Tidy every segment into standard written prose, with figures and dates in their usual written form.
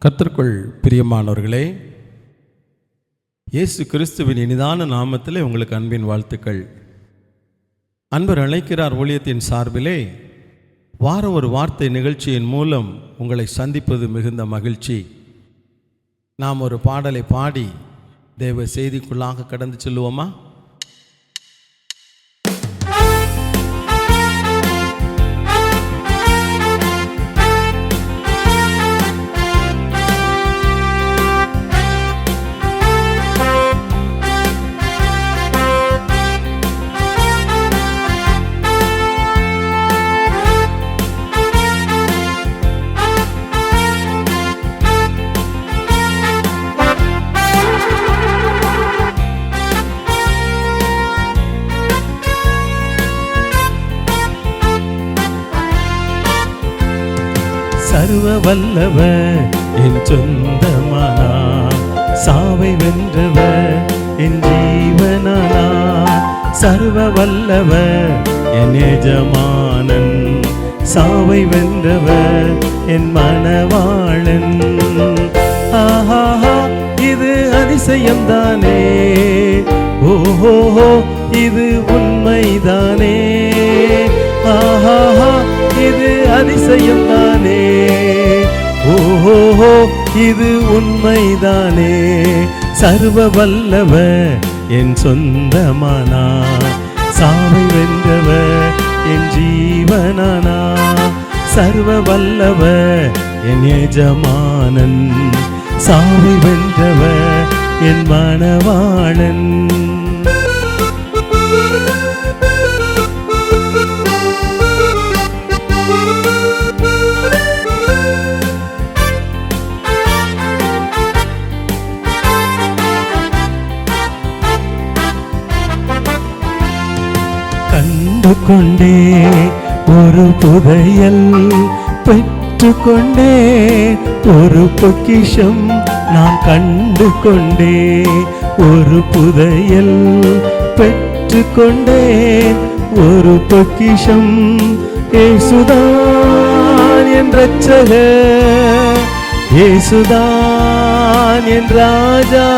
கர்த்தருக்குள் பிரியமானவர்களே, இயேசு கிறிஸ்துவின் இனிதான நாமத்திலே உங்களுக்கு அன்பின் வாழ்த்துக்கள். அன்பர் அழைக்கிறார் ஊழியத்தின் சார்பிலே வாரம் ஒரு வார்த்தை நிகழ்ச்சியின் மூலம் உங்களை சந்திப்பது மிகுந்த மகிழ்ச்சி. நாம் ஒரு பாடலை பாடி தேவ செய்திக்குள்ளாக கடந்து செல்லுவோமா? சர்வ வல்லவர் என் சொந்தமானா, சாவை வென்றவர் என் ஜீவனானா. சர்வ வல்லவர் என் எஜமானன், சாவை வென்றவர் என் மணவாளன். ஆஹா, இது அதிசயம்தானே, ஓஹோ இது உண்மைதானே. ஆஹா, இது அதிசயம்தானே, ஓஹோ இது உண்மைதானே. சர்வ வல்லவர் என் சொந்தமானா, சாவை வென்றவர் என் ஜீவனானா. சர்வ வல்லவர் என் எஜமானன், சாவை வென்றவர் என் மணவாளன். கண்டு கொண்டே ஒரு புதையல், பெற்று கொண்டே ஒரு பொக்கிஷம். நான் கண்டு கொண்டே ஒரு புதையல், பெற்று கொண்டே ஒரு பொக்கிஷம். இயேசுதான் என் இரட்சகர், இயேசுதான் என் ராஜா,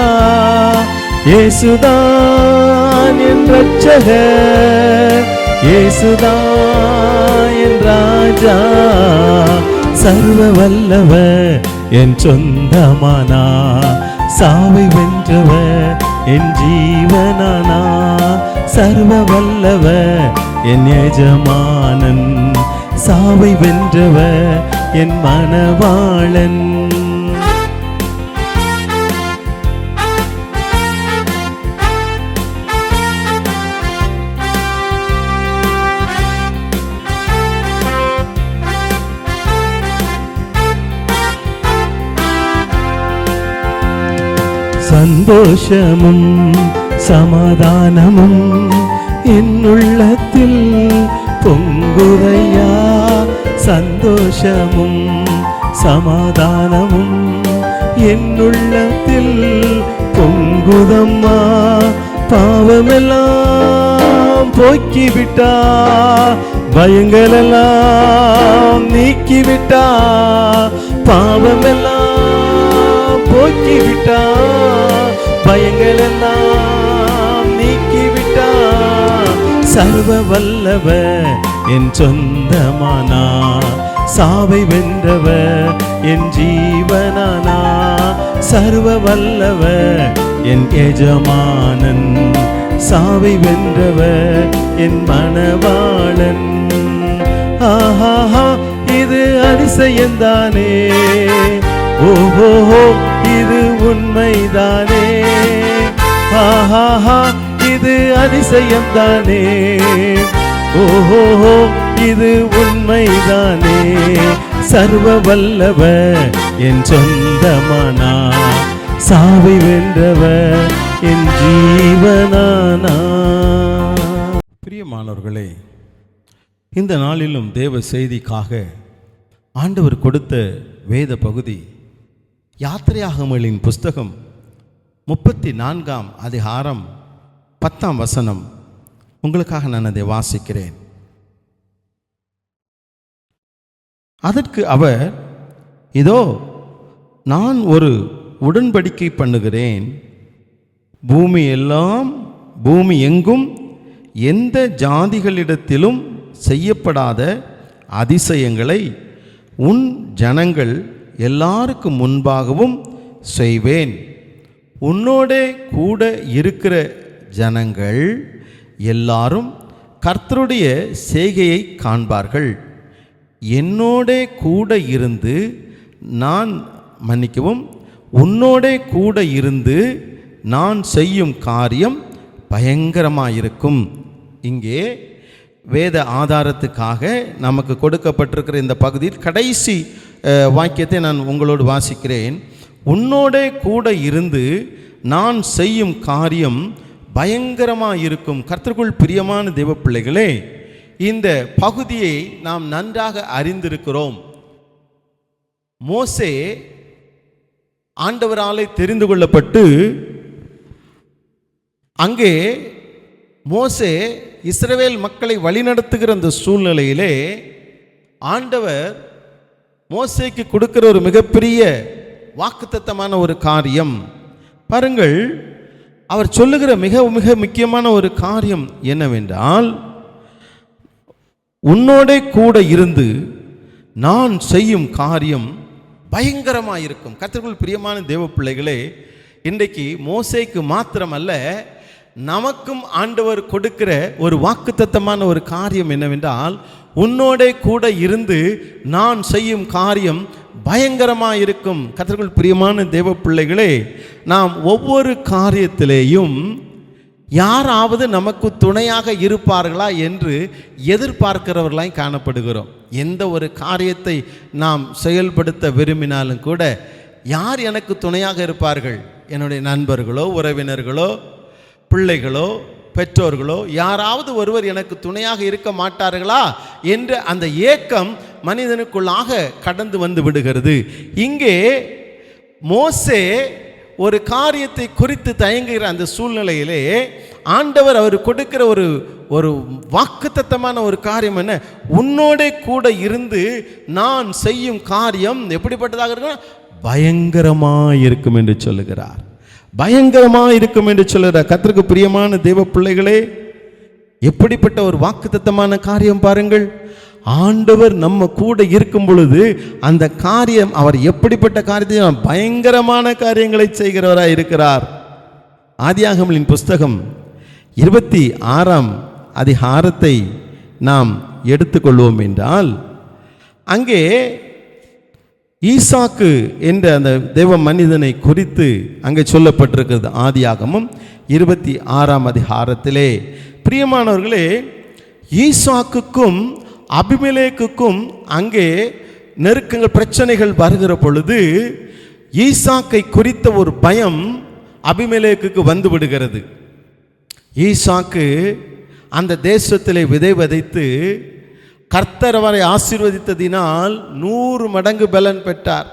இயேசுதான் என் இரட்சகர், இயேசுதான் என் ராஜா. சர்வ வல்லவர் என் சொந்தமானா, சாவை வென்றவர் என் ஜீவனானா. சர்வ வல்லவர் என் எஜமானன், சாவை வென்றவர் என் மணவாளன். சந்தோஷமும் சமாதானமும் என் உள்ளத்தில் பொங்குதையா. சந்தோஷமும் சமாதானமும் என் உள்ளத்தில் பொங்குதம்மா. பாவமெல்லாம் போக்கிவிட்டா, பயங்களெல்லாம் நீக்கிவிட்டா. பாவமெல்லாம் போக்கிவிட்டா, பயங்களெல்லாம் நீக்கிவிட்டா. சர்வ வல்லவர் என் சொந்தமானா, சாவை வென்றவர் என் ஜீவனானா. சர்வ வல்லவர் என் எஜமானன், சாவை வென்றவர் என் மணவாளன். ஆஹா, இது அதிசயம்தானே, ஓஹோ இது உண்மைதானே. ஆஹா, இது அதிசயம்தானே, ஓஹோ இது உண்மைதானே. சர்வ வல்லவர் என் சொந்தமானா, சாவை வென்றவர் என் ஜீவனானா. பிரியமானவர்களே, இந்த நாளிலும் தேவ செய்திக்காக ஆண்டவர் கொடுத்த வேத பகுதி யாத்திரையாகமங்களின் புஸ்தகம் 34ஆம் அதிகாரம் 10ஆம் வசனம். உங்களுக்காக நான் அதை வாசிக்கிறேன். அதற்கு அவர், இதோ நான் ஒரு உடன்படிக்கை பண்ணுகிறேன். பூமி எங்கும் எந்த ஜாதிகளிடத்திலும் செய்யப்படாத அதிசயங்களை உன் ஜனங்கள் எல்லாருக்கும் முன்பாகவும் செய்வேன். உன்னோடே கூட இருக்கிற ஜனங்கள் எல்லாரும் கர்த்தருடைய செய்கையை காண்பார்கள். என்னோடே கூட இருந்து உன்னோடே கூட இருந்து நான் செய்யும் காரியம் பயங்கரமாயிருக்கும். இங்கே வேத ஆதாரத்துக்காக நமக்கு கொடுக்கப்பட்டிருக்கிற இந்த பகுதியில் கடைசி வாக்கியத்தை நான் உங்களோடு வாசிக்கிறேன். உன்னோடே கூட இருந்து நான் செய்யும் காரியம் பயங்கரமாயிருக்கும். கர்த்தருக்குள் பிரியமான தேவ பிள்ளைகளே, இந்த பகுதியை நாம் நன்றாக அறிந்திருக்கிறோம். மோசே ஆண்டவராலே தெரிந்து கொள்ளப்பட்டு அங்கே மோசே இஸ்ரவேல் மக்களை வழிநடத்துகிற அந்த சூழ்நிலையிலே ஆண்டவர் மோசேக்கு கொடுக்கிற ஒரு மிகப்பெரிய வாக்குத்தத்தமான ஒரு காரியம் பாருங்கள். அவர் சொல்லுகிற மிக மிக முக்கியமான ஒரு காரியம் என்னவென்றால், உன்னோட கூட இருந்து நான் செய்யும் காரியம் பயங்கரமாயிருக்கும். கர்த்தருக்குள் பிரியமான தேவ பிள்ளைகளே, இன்றைக்கு மோசேக்கு மாத்திரமல்ல, நமக்கும் ஆண்டவர் கொடுக்கிற ஒரு வாக்குத்தத்தமான ஒரு காரியம் என்னவென்றால், உன்னோட கூட இருந்து நான் செய்யும் காரியம் பயங்கரமாயிருக்கும். கர்த்தருக்குள் பிரியமான தேவ பிள்ளைகளே, நாம் ஒவ்வொரு காரியத்திலேயும் யாராவது நமக்கு துணையாக இருப்பார்களா என்று எதிர்பார்க்கிறவர்களாய் காணப்படுகிறோம். எந்த ஒரு காரியத்தை நாம் செயல்படுத்த விரும்பினாலும் கூட யார் எனக்கு துணையாக இருப்பார்கள்? என்னுடைய நண்பர்களோ, உறவினர்களோ, பிள்ளைகளோ, பெற்றோர்களோ, யாராவது ஒருவர் எனக்கு துணையாக இருக்க மாட்டார்களா என்ற அந்த ஏக்கம் மனிதனுக்குள்ளாக கடந்து வந்து விடுகிறது. இங்கே மோசே ஒரு காரியத்தை குறித்து தயங்குகிற அந்த சூழ்நிலையிலே ஆண்டவர் அவர் கொடுக்கிற ஒரு வாக்குத்தத்தமான ஒரு காரியம் என்ன? உன்னோட கூட இருந்து நான் செய்யும் காரியம் எப்படிப்பட்டதாக இருக்கும்? பயங்கரமாக இருக்கும் என்று சொல்லுகிறார். பயங்கரமாக இருக்கும் என்று சொல்லுகிறார். கர்த்தருக்கு பிரியமான தேவ பிள்ளைகளே, எப்படிப்பட்ட ஒரு வாக்குத்தத்தமான காரியம் பாருங்கள். ஆண்டவர் நம்ம கூட இருக்கும் பொழுது அந்த காரியம், அவர் எப்படிப்பட்ட காரியத்தை, பயங்கரமான காரியங்களை செய்கிறவராக இருக்கிறார். ஆதியாகமத்தின் புஸ்தகம் 26ஆம் அதிகாரத்தை நாம் எடுத்துக்கொள்வோம் என்றால், அங்கே ஈசாக்கு என்ற அந்த தேவ மனிதனை குறித்து அங்கே சொல்லப்பட்டிருக்கிறது. ஆதியாகமம் 26ஆம் அதிகாரத்திலே பிரியமானவர்களே, ஈசாக்குக்கும் அபிமெலேக்குக்கும் அங்கே நெருக்கங்கள், பிரச்சனைகள் வருகிற பொழுது ஈசாக்கை குறித்த ஒரு பயம் அபிமெலேக்குக்கு வந்து விடுகிறது. ஈசாக்கு அந்த தேசத்திலே விதை விதைத்து கர்த்தர் அவரை ஆசீர்வதித்ததினால் 100 மடங்கு பலன் பெற்றார்.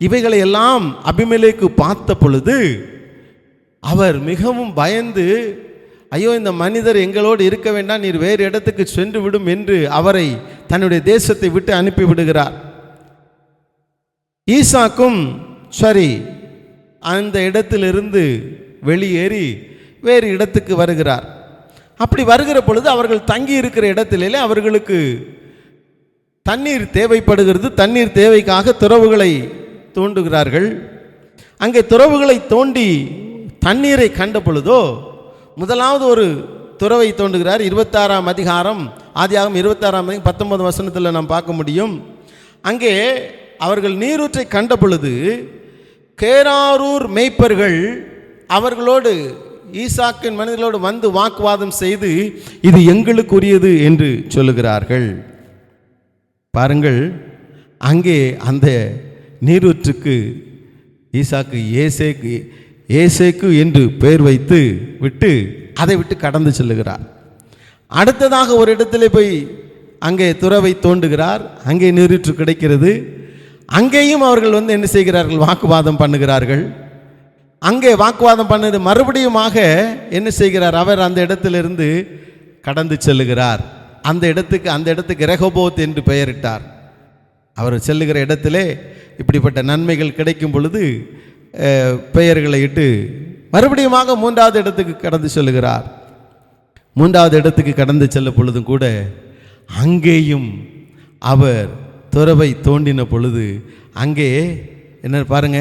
இவைகளை எல்லாம் அபிமெலேக்கு பார்த்த பொழுது அவர் மிகவும் பயந்து, ஐயோ, இந்த மனிதர் எங்களோடு இருக்க வேண்டாம், நீர் வேறு இடத்துக்கு சென்று விடும் என்று அவரை தன்னுடைய தேசத்தை விட்டு அனுப்பி விடுகிறார். ஈசாக்கும் சரி அந்த இடத்திலிருந்து வெளியேறி வேறு இடத்துக்கு வருகிறார். அப்படி வருகிற பொழுது அவர்கள் தங்கி இருக்கிற இடத்திலே அவர்களுக்கு தண்ணீர் தேவைப்படுகிறது. தண்ணீர் தேவைக்காக துறவுகளை தோண்டுகிறார்கள். அங்கே துறவுகளை தோண்டி தண்ணீரை கண்ட பொழுதோ முதலாவது ஒரு துறவை தோண்டுகிறார். 26ஆம் அதிகாரம், ஆதியாகமம் 26ஆம் 19 வசனத்தில் நாம் பார்க்க முடியும். அங்கே அவர்கள் நீரூற்றை கண்ட பொழுது கேராரூர் மேய்ப்பர்கள் அவர்களோடு, ஈசாக்கின் மனிதர்களோடு வந்து வாக்குவாதம் செய்து இது எங்களுக்குரியது என்று சொல்லுகிறார்கள். பாருங்கள், அங்கே அந்த நீரூற்றுக்கு ஈசாக்கு ஏசேக்கு என்று பெயர் வைத்து விட்டு அதை விட்டு கடந்து செல்லுகிறார். அடுத்ததாக ஒரு இடத்துல போய் அங்கே துறவை தோண்டுகிறார். அங்கே நீரூற்று கிடைக்கிறது. அங்கேயும் அவர்கள் வந்து என்ன செய்கிறார்கள்? வாக்குவாதம் பண்ணுகிறார்கள். அங்கே வாக்குவாதம் பண்ணது மறுபடியுமாக என்ன செய்கிறார்? அவர் அந்த இடத்திலிருந்து கடந்து செல்லுகிறார். அந்த இடத்துக்கு ரெகோபோத் என்று பெயரிட்டார். அவர் செல்லுகிற இடத்திலே இப்படிப்பட்ட நன்மைகள் கிடைக்கும் பொழுது பெயர்களை இட்டு மறுபடியுமாக 3வது இடத்துக்கு கடந்து செல்லுகிறார். 3வது இடத்துக்கு கடந்து செல்லும் பொழுதும் கூட அங்கேயும் அவர் துறவை தோண்டின பொழுது அங்கே என்ன பாருங்க,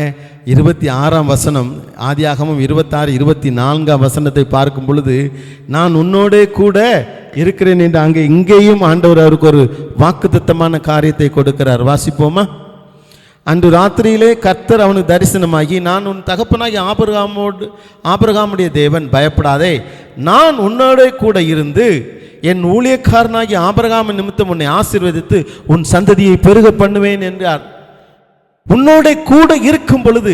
26ஆம் வசனம், ஆதியாகமம் 26, 24ஆம் வசனத்தை பார்க்கும் பொழுது, நான் உன்னோடே கூட இருக்கிறேன் என்று அங்கே இங்கேயும் ஆண்டவர் அவருக்கு ஒரு வாக்குத்தத்தமான காரியத்தை கொடுக்கிறார். வாசிப்போமா? அன்று ராத்திரியிலே கர்த்தர் அவனுக்கு தரிசனமாகி, நான் உன் தகப்பனாகி ஆபிரகாமுடைய தேவன், பயப்படாதே, நான் உன்னோட கூட இருந்து என் ஊழியக்காரனாகி ஆபிரகாம் நிமித்தம் உன்னை ஆசீர்வதித்து உன் சந்ததியை பெருக பண்ணுவேன் என்றார். உன்னோட கூட இருக்கும் பொழுது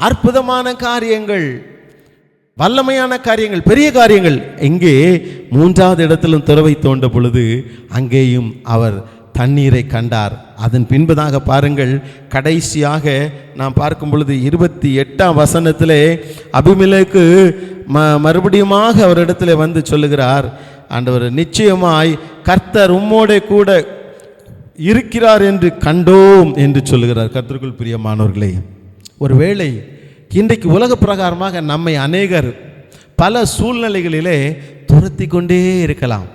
அற்புதமான காரியங்கள், வல்லமையான காரியங்கள், பெரிய காரியங்கள். இங்கே 3வது இடத்திலும் துறவை தோண்ட பொழுது அங்கேயும் அவர் தண்ணீரை கண்டார். அதன் பின்பதாக பாருங்கள், கடைசியாக நாம் பார்க்கும் பொழுது 28ஆம் வசனத்திலே அபிமெலேக்கு மறுபடியுமாக அவரிடத்திலே வந்து சொல்லுகிறார், ஆண்டவர், நிச்சயமாய் கர்த்தர் உம்மோட கூட இருக்கிறார் என்று கண்டோம் என்று சொல்லுகிறார். கர்த்தருக்குள் பிரியமானவர்களே, ஒருவேளை இன்றைக்கு உலக பிரகாரமாக நம்மை அநேகர் பல சூழ்நிலைகளிலே துரத்தி கொண்டே இருக்கலாம்.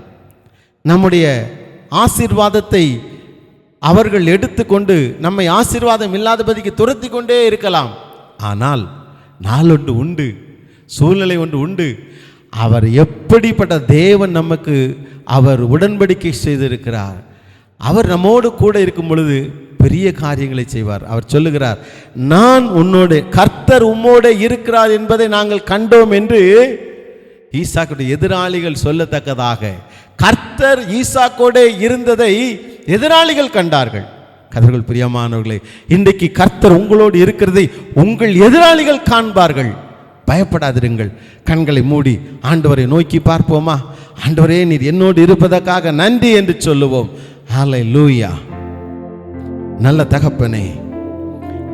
நம்முடைய ஆசீர்வாதத்தை அவர்கள் எடுத்துக்கொண்டு நம்மை ஆசீர்வாதம் இல்லாதபடிக்கு துரத்தி கொண்டே இருக்கலாம். ஆனால் நாளொன்று உண்டு, சூழ்நிலை ஒன்று உண்டு. அவர் எப்படிப்பட்ட தேவன் நமக்கு அவர் உடன்படிக்கை செய்திருக்கிறார். அவர் நம்மோடு கூட இருக்கும் பொழுது பெரிய காரியங்களை செய்வார். அவர் சொல்லுகிறார், நான் உன்னோடு, கர்த்தர் உம்மோடு இருக்கிறார் என்பதை நாங்கள் கண்டோம் என்று ஈசாக்குடைய எதிராளிகள் சொல்லத்தக்கதாக கர்த்தர் ஈசாக்கோட இருந்ததை எதிராளிகள் கண்டார்கள். கர்த்தருக்குள் பிரியமானவர்களே, இன்றைக்கு கர்த்தர் உங்களோடு இருக்கிறதை உங்கள் எதிராளிகள் காண்பார்கள். பயப்படாதிருங்கள். கண்களை மூடி ஆண்டவரை நோக்கி பார்ப்போமா? ஆண்டவரே, நீர் என்னோடு இருப்பதற்காக நன்றி என்று சொல்லுவோம். ஹல்லேலூயா. நல்ல தகப்பனே,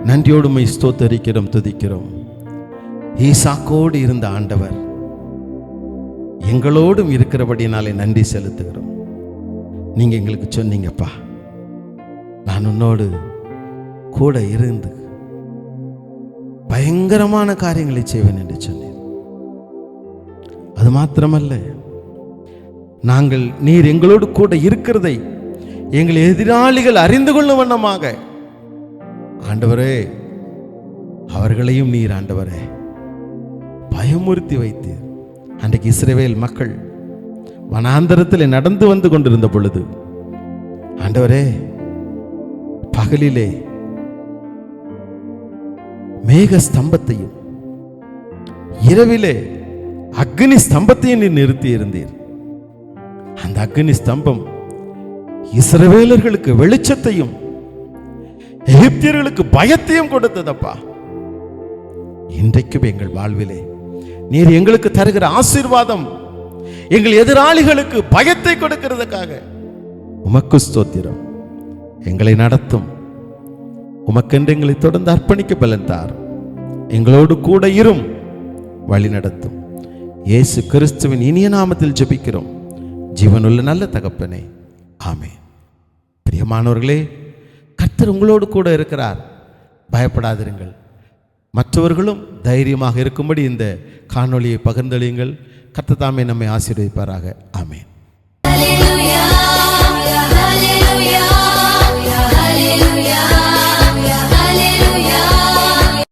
நன்றியோடு உம்மை ஸ்தோத்தரிக்கிறோம், துதிக்கிறோம். ஈசாக்கோடு இருந்த ஆண்டவர் எங்களோடும் இருக்கிறபடினாலே நன்றி செலுத்துகிறோம். நீங்க எங்களுக்கு சொன்னீங்கப்பா, நான் உன்னோடு கூட இருந்து பயங்கரமான காரியங்களை செய்வேன் என்று சொன்னேன். அது மாத்திரமல்ல, நாங்கள் நீர் எங்களோடு கூட இருக்கிறதை எங்கள் எதிராளிகள் அறிந்து கொள்ளும் வண்ணமாக ஆண்டவரே, அவர்களையும் நீர் ஆண்டவரே பயமுறுத்தி வைத்தீர். அன்றைக்கு இஸ்ரவேல் மக்கள் வனாந்தரத்தில் நடந்து வந்து கொண்டிருந்த பொழுது ஆண்டவரே, பகலிலே மேக ஸ்தம்பத்தையும் இரவிலே அக்னி ஸ்தம்பத்தையும் நீர் நிறுத்தி இருந்தீர். அந்த அக்னி ஸ்தம்பம் இஸ்ரவேலர்களுக்கு வெளிச்சத்தையும் எகிப்தியர்களுக்கு பயத்தையும் கொடுத்ததப்பா. இன்றைக்கும் எங்கள் வாழ்விலே நீர் எங்களுக்கு தருகிற ஆசீர்வாதம் எங்கள் எதிராளிகளுக்கு பயத்தை கொடுக்கிறதுக்காக உமக்கு ஸ்தோத்திரம். எங்களை நடத்தும், உமக்கென்று எங்களை தொடர்ந்து அர்ப்பணிக்க பலன் தார். எங்களோடு கூட இரும், வழி நடத்தும். இயேசு கிறிஸ்துவின் இனிய நாமத்தில் ஜெபிக்கிறோம் ஜீவனுள்ள நல்ல தகப்பனே, ஆமென். பிரியமானவர்களே, கர்த்தர் உங்களோடு கூட இருக்கிறார். பயப்படாதிருங்கள். மற்றவர்களும் தைரியமாக இருக்கும்படி இந்த காணொளியை பகிர்ந்தளியுங்கள். கர்த்தர் தாமே நம்மை ஆசீர்வதிப்பாராக. ஆமென்.